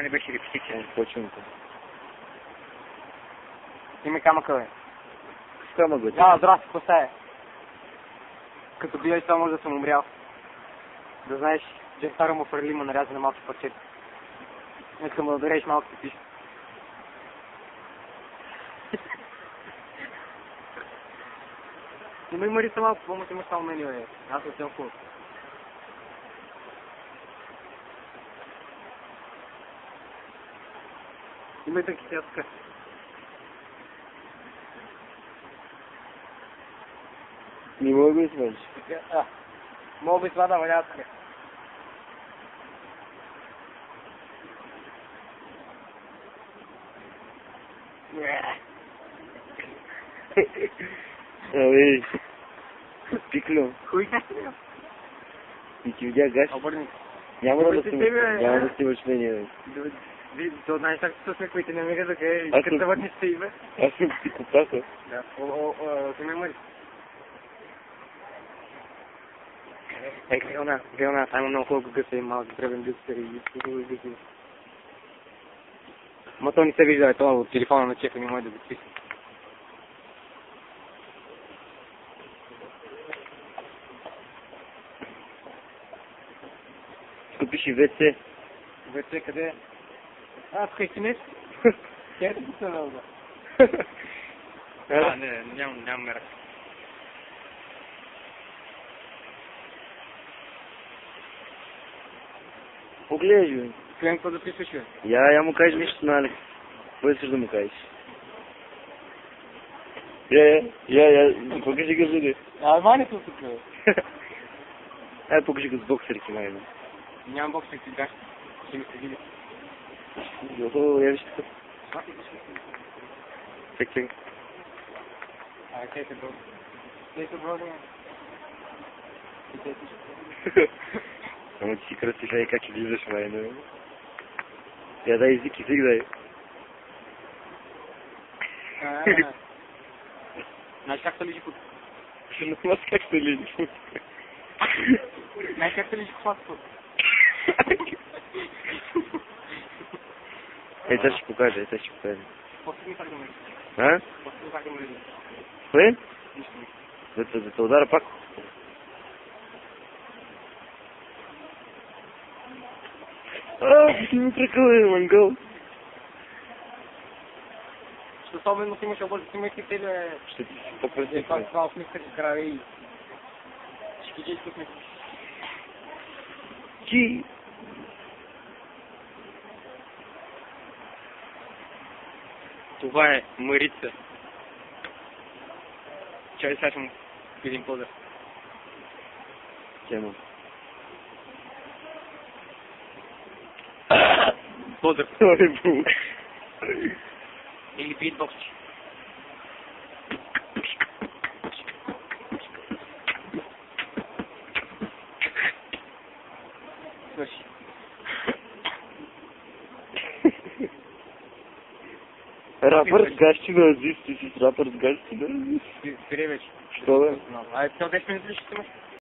Това не беше репетиция, не започваме. Име камъка, бе. С камък, бе. Да, здрасти, какво става? Като бия и това може да съм умрял. Да знаеш, Джефтара му фърли му наряза на малки парчета. Искам да удареш малките пиши. Не ме мариса малко, какво му си имаш само меню, бе. Аз съм сел хубав. Имай таки сега тук. Не мога да измънеш. Мога би това да валя тук. Абе, пиклю. Хуй как не? И ти видя гаш. Обърни. Няма да снимаш мене, бе. То знаеш как се смеквайте, не мига да кажа, като да върнеш се и бе. Аз съм психопата. Да, ти ме мъри. Геона, там има много хубаво гъса и малки древен гъса и хубаво гъса. Ма то не се вижда, това от телефона на чефа не може да го пише. Тук пише ВЦ. ВЦ къде е? Тук истинеш? Тя е да се налга. Не, нямам мерак. Поглеждай, бе. Клен, какво да пишеш, бе? Я му кажеш нещо на Алекс. Кой искаш да му кажеш? Я, покажи го зуби. Мани съм тук, бе. Ай, покажи го с боксерки, май, бе. Нямам боксерки, гаш. Ще ми се види. Охо, я виж тук. Чакай. Кай се броди. Кай се броди, Ама ти си красив, ай, как излизаш, май, бе. Я дай език, дай. Знаеш как се лежи под... Аз как се лежи под... Знаеш как се лежи под... Сега ще покажа, После как да ме лежи. А? После как да ме лежи. Кое? Нищо. Да те удара пак. Ти ми прекъл, мангал. Ще особено си имаш обързи, си имаш и тебе... Ще ти си по-красив. Това усмивка си крави и... Шкиджийски усмивка. Ти! Това е Марица. Чай, сега ще му видим позър. Тема. Позър. Ой, бу. Или битбокси. Свърши. Рапър с гащина, Азис, ти си с рапър с гащина, Азис. Спри вече. Що бе? Цял 10 минути ли ще имаш?